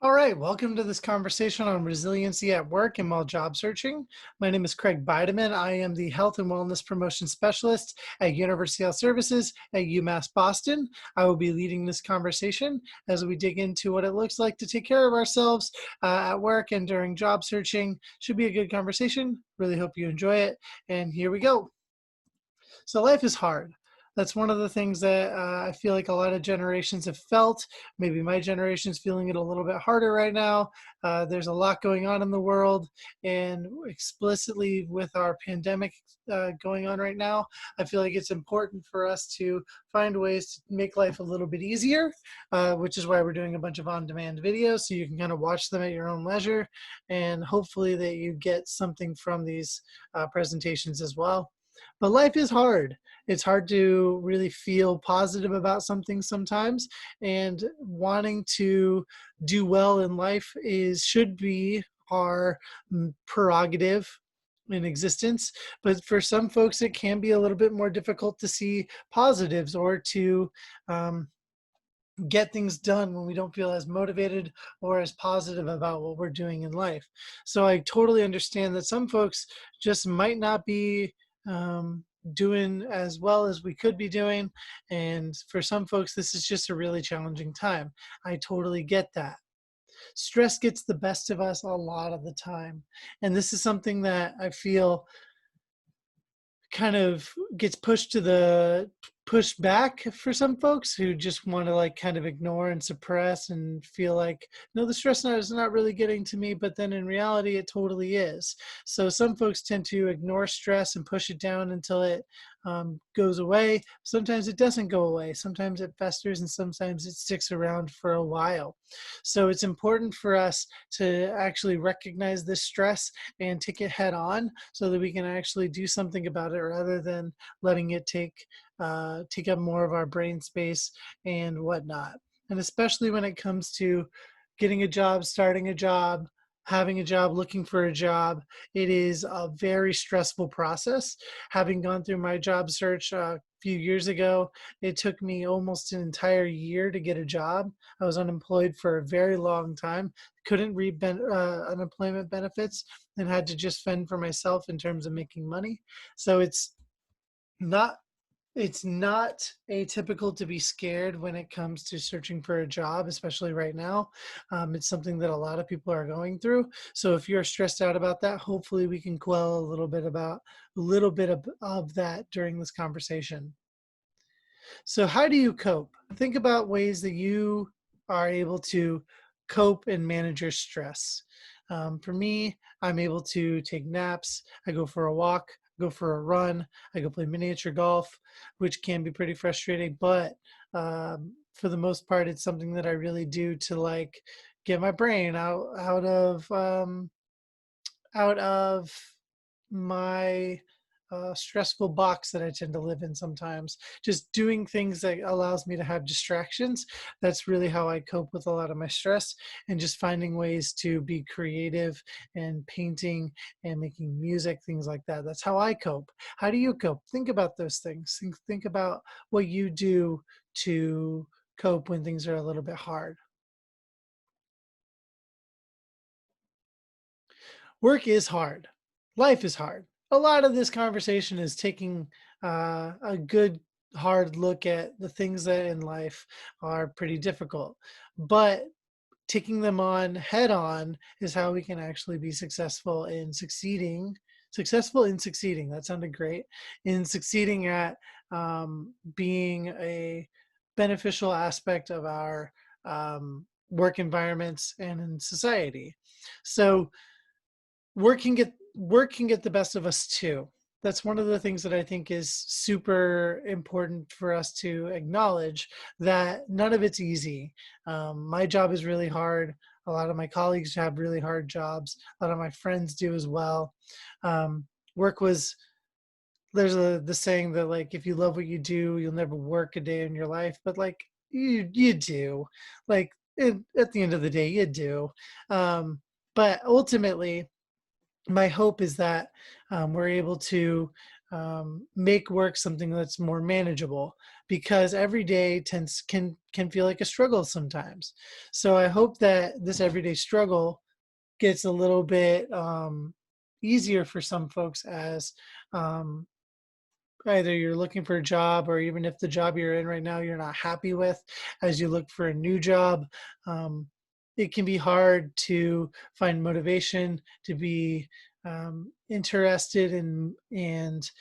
All right, welcome to this conversation on resiliency at work and while job searching. My name is Craig Bideman. I am the Health and Wellness Promotion Specialist at University Health Services at UMass Boston. I will be leading this conversation as we dig into what it looks like to take care of ourselves at work and during job searching. Should be a good conversation. Really hope you enjoy it. And here we go. So life is hard. That's one of the things that I feel like a lot of generations have felt. Maybe my generation's feeling it a little bit harder right now. There's a lot going on in the world, and explicitly with our pandemic going on right now, I feel like it's important for us to find ways to make life a little bit easier, which is why we're doing a bunch of on-demand videos so you can kind of watch them at your own leisure, and hopefully that you get something from these presentations as well. But life is hard. It's hard to really feel positive about something sometimes, and wanting to do well in life should be our prerogative in existence. But for some folks, it can be a little bit more difficult to see positives or to um, get things done when we don't feel as motivated or as positive about what we're doing in life. So I totally understand that some folks just might not be doing as well as we could be doing. And for some folks, this is just a really challenging time. I totally get that. Stress gets the best of us a lot of the time. And this is something that I feel kind of gets pushed back for some folks who just want to like kind of ignore and suppress and feel like, no, the stress is not really getting to me, but then in reality it totally is. So some folks tend to ignore stress and push it down until it goes away. Sometimes it doesn't go away. Sometimes it festers, and sometimes it sticks around for a while. So it's important for us to actually recognize this stress and take it head on so that we can actually do something about it rather than letting it take up more of our brain space and whatnot. And especially when it comes to getting a job, starting a job, having a job, looking for a job, it is a very stressful process. Having gone through my job search a few years ago, it took me almost an entire year to get a job. I was unemployed for a very long time, couldn't reap unemployment benefits, and had to just fend for myself in terms of making money. So not it's not atypical to be scared when it comes to searching for a job, especially right now. It's something that a lot of people are going through. So if you're stressed out about that, hopefully we can quell a little bit of that during this conversation. So how do you cope? Think about ways that you are able to cope and manage your stress. For me, I'm able to take naps. I go for a walk, go for a run. I go play miniature golf, which can be pretty frustrating, but for the most part, it's something that I really do to like get my brain out of my stressful box that I tend to live in sometimes. Just doing things that allows me to have distractions. That's really how I cope with a lot of my stress, and just finding ways to be creative and painting and making music, things like that. That's how I cope. How do you cope? Think about those things. Think about what you do to cope when things are a little bit hard. Work is hard. Life is hard. A lot of this conversation is taking a good hard look at the things that in life are pretty difficult. But taking them on head on is how we can actually be successful in succeeding. Successful in succeeding. That sounded great. In succeeding at being a beneficial aspect of our work environments and in society. So work can get the best of us too. That's one of the things that I think is super important for us to acknowledge, that none of it's easy. My job is really hard. A lot of my colleagues have really hard jobs. A lot of my friends do as well. Work was There's the saying that like if you love what you do, you'll never work a day in your life. But like you do, like at the end of the day, you do. But ultimately, my hope is that we're able to make work something that's more manageable, because every day can feel like a struggle sometimes. So I hope that this everyday struggle gets a little bit easier for some folks as um, either you're looking for a job, or even if the job you're in right now you're not happy with, as you look for a new job. um, it can be hard to find motivation, to be interested in and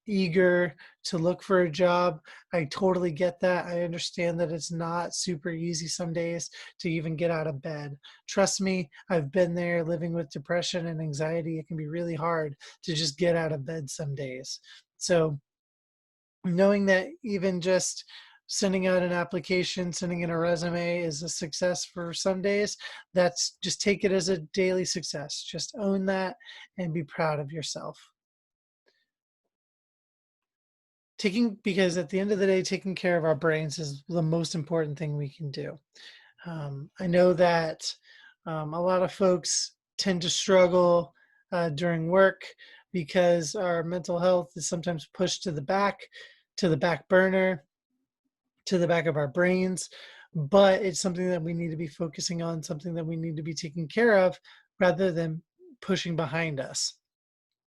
eager to look for a job. I totally get that. I understand that it's not super easy some days to even get out of bed. Trust me, I've been there. Living with depression and anxiety, it can be really hard to just get out of bed some days. So knowing that even just sending out an application, sending in a resume is a success for some days, that's just take it as a daily success. Just own that and be proud of yourself. Because at the end of the day, taking care of our brains is the most important thing we can do. I know that a lot of folks tend to struggle during work because our mental health is sometimes pushed to the back burner, to the back of our brains. But it's something that we need to be focusing on, something that we need to be taking care of rather than pushing behind us.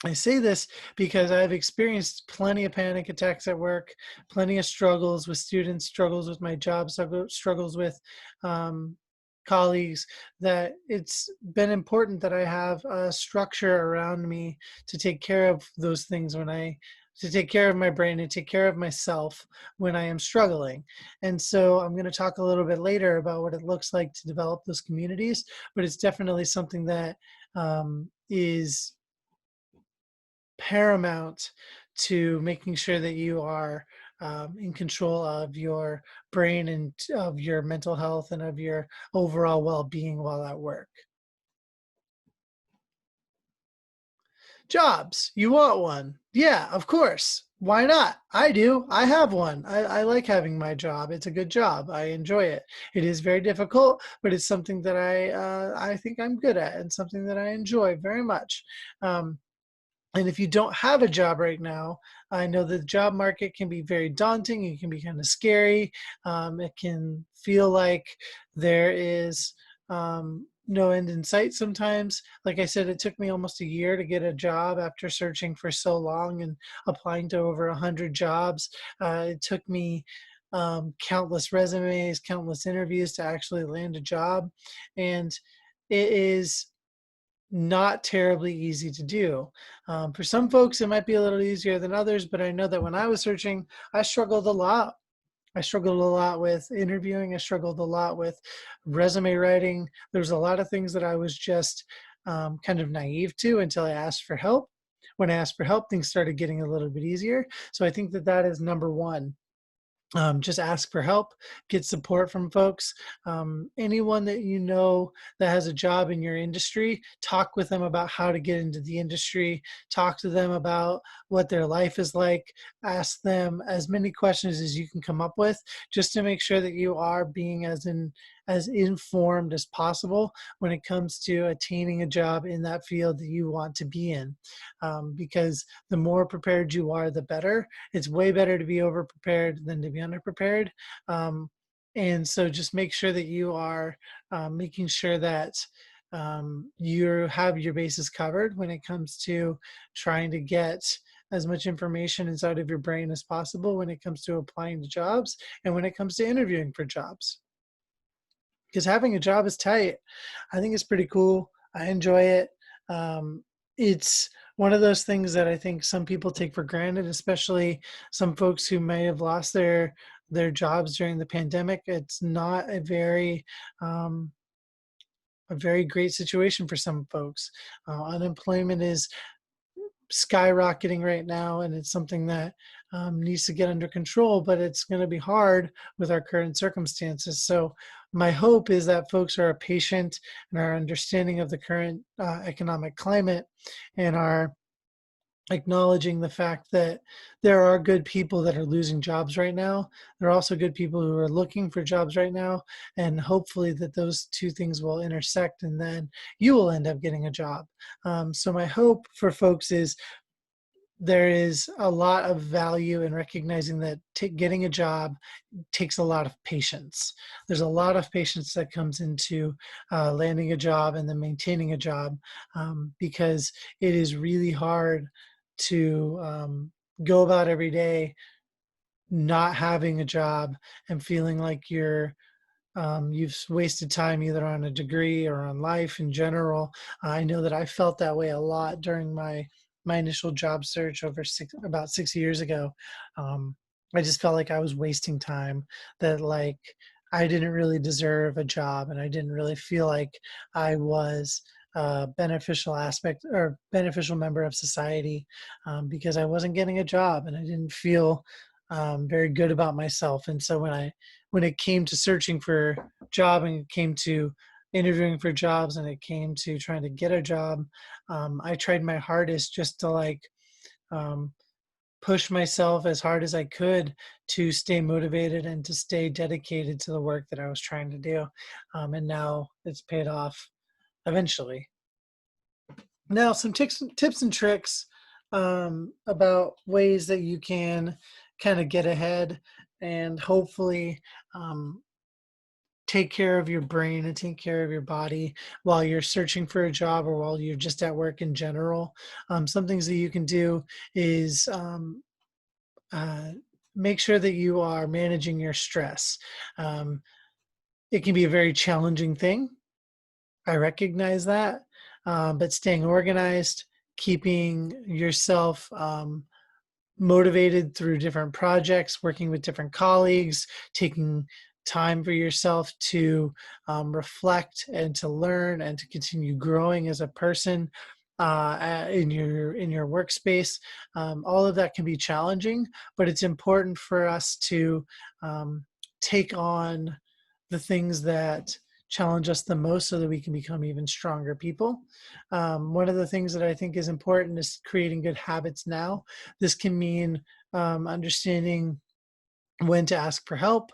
I say this because I've experienced plenty of panic attacks at work, plenty of struggles with students, struggles with my job, struggles with um, colleagues, that it's been important that I have a structure around me to take care of those things to take care of my brain and take care of myself when I am struggling. And so I'm going to talk a little bit later about what it looks like to develop those communities, but it's definitely something that is paramount to making sure that you are in control of your brain and of your mental health and of your overall well-being while at work. Jobs, you want one? Yeah, of course. Why not? I do. I have one. I like having my job. It's a good job. I enjoy it. It is very difficult, but it's something that I think I'm good at, and something that I enjoy very much. Um, And if you don't have a job right now, I know the job market can be very daunting. It can be kind of scary. It can feel like there is no end in sight sometimes. Like I said, it took me almost a year to get a job after searching for so long and applying to over 100 jobs. It took me countless resumes, countless interviews to actually land a job. And it is not terribly easy to do. For some folks, it might be a little easier than others, but I know that when I was searching, I struggled a lot. I struggled a lot with interviewing. I struggled a lot with resume writing. There's a lot of things that I was just kind of naive to until I asked for help. When I asked for help, things started getting a little bit easier. So I think that that is number one. Just ask for help, get support from folks. Anyone that you know that has a job in your industry, talk with them about how to get into the industry, talk to them about what their life is like, ask them as many questions as you can come up with, just to make sure that you are being as informed as possible when it comes to attaining a job in that field that you want to be in. Because the more prepared you are, the better. It's way better to be over prepared than to be underprepared. Um, and so just make sure that you are making sure that you have your bases covered when it comes to trying to get as much information inside of your brain as possible when it comes to applying to jobs and when it comes to interviewing for jobs. Because having a job is tight. I think it's pretty cool. I enjoy it. It's one of those things that I think some people take for granted, especially some folks who may have lost their jobs during the pandemic. It's not a very great situation for some folks. Unemployment is skyrocketing right now, and it's something that needs to get under control, but it's going to be hard with our current circumstances. So my hope is that folks are patient and are understanding of the current economic climate, and are acknowledging the fact that there are good people that are losing jobs right now. There are also good people who are looking for jobs right now, and hopefully that those two things will intersect, and then you will end up getting a job. So my hope for folks is there is a lot of value in recognizing that getting a job takes a lot of patience. There's a lot of patience that comes into landing a job and then maintaining a job, because it is really hard to go about every day not having a job and feeling like you've wasted time either on a degree or on life in general. I know that I felt that way a lot during my initial job search about 6 years ago. Um, I just felt like I was wasting time, that like I didn't really deserve a job, and I didn't really feel like I was a beneficial aspect or beneficial member of society, because I wasn't getting a job and I didn't feel very good about myself. And so when it came to searching for job and it came to interviewing for jobs and it came to trying to get a job, I tried my hardest just to um, push myself as hard as I could to stay motivated and to stay dedicated to the work that I was trying to do. And now it's paid off eventually. Now, some tips and tricks about ways that you can kind of get ahead and hopefully um, take care of your brain and take care of your body while you're searching for a job or while you're just at work in general. Some things that you can do is uh, make sure that you are managing your stress. Um, it can be a very challenging thing. I recognize that, but staying organized, keeping yourself motivated through different projects, working with different colleagues, taking time for yourself to reflect and to learn and to continue growing as a person in your workspace. All of that can be challenging, but it's important for us to um, take on the things that challenge us the most so that we can become even stronger people. One of the things that I think is important is creating good habits now. This can mean understanding when to ask for help,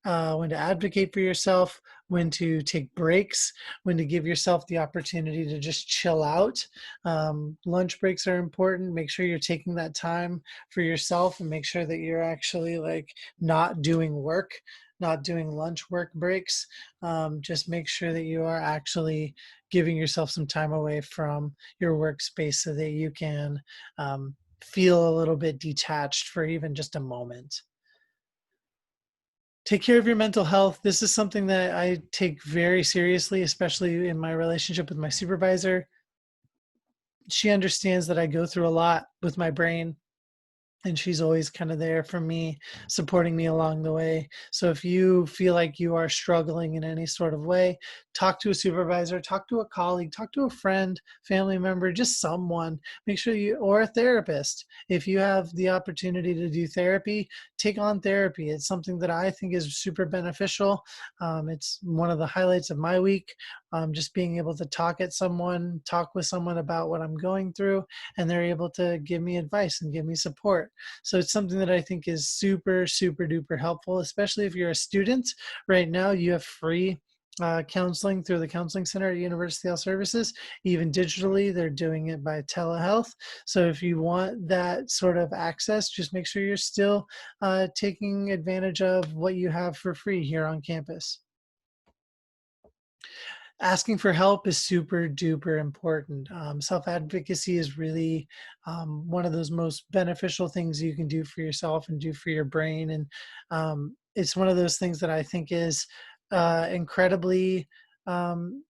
when to advocate for yourself, when to take breaks, when to give yourself the opportunity to just chill out. Lunch breaks are important. Make sure you're taking that time for yourself and make sure that you're actually like not doing work, not doing lunch work breaks. Just make sure that you are actually giving yourself some time away from your workspace so that you can feel a little bit detached for even just a moment. Take care of your mental health. This is something that I take very seriously, especially in my relationship with my supervisor. She understands that I go through a lot with my brain, and she's always kind of there for me, supporting me along the way. So if you feel like you are struggling in any sort of way, talk to a supervisor, talk to a colleague, talk to a friend, family member, just someone. Make sure you, or a therapist. If you have the opportunity to do therapy, take on therapy. It's something that I think is super beneficial. It's one of the highlights of my week. Just being able to talk with someone about what I'm going through, and they're able to give me advice and give me support. So it's something that I think is super, super duper helpful, especially if you're a student. Right now, you have free counseling through the Counseling Center at University Health Services. Even digitally, they're doing it by telehealth. So if you want that sort of access, just make sure you're still taking advantage of what you have for free here on campus. Asking for help is super duper important. Self advocacy is really one of those most beneficial things you can do for yourself and do for your brain. And it's one of those things that I think is incredibly um,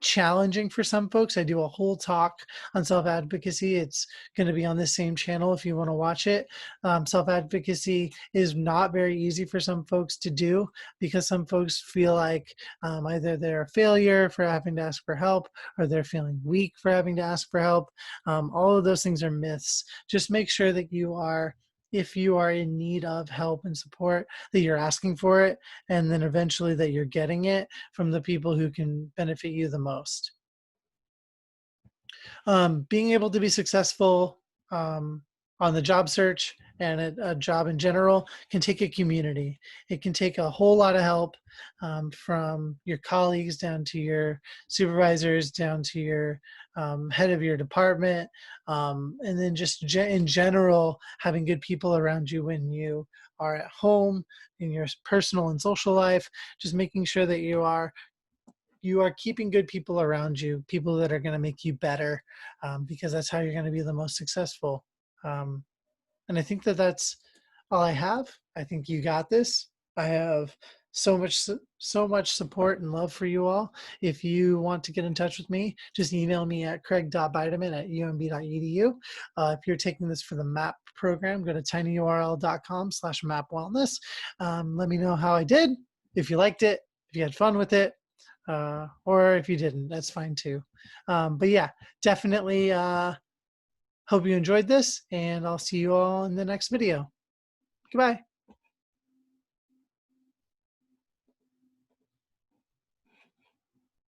challenging for some folks. I do a whole talk on self advocacy. It's going to be on the same channel if you want to watch it. Self advocacy is not very easy for some folks to do because some folks feel like either they're a failure for having to ask for help or they're feeling weak for having to ask for help. All of those things are myths. Just make sure that you are. If you are in need of help and support, that you're asking for it, and then eventually that you're getting it from the people who can benefit you the most. Being able to be successful on the job search and a job in general can take a community. It can take a whole lot of help, from your colleagues down to your supervisors, down to your head of your department, and then just in general, having good people around you when you are at home, in your personal and social life, just making sure that you are keeping good people around you, people that are going to make you better, because that's how you're going to be the most successful. Um, and I think that that's all I have. I think you got this. I have so much support and love for you all. If you want to get in touch with me, just email me at craig.bideman@umb.edu. If you're taking this for the MAP program, go to tinyurl.com/mapwellness. Let me know how I did, if you liked it, if you had fun with it, or if you didn't, that's fine too. But yeah, definitely hope you enjoyed this, and I'll see you all in the next video. Goodbye.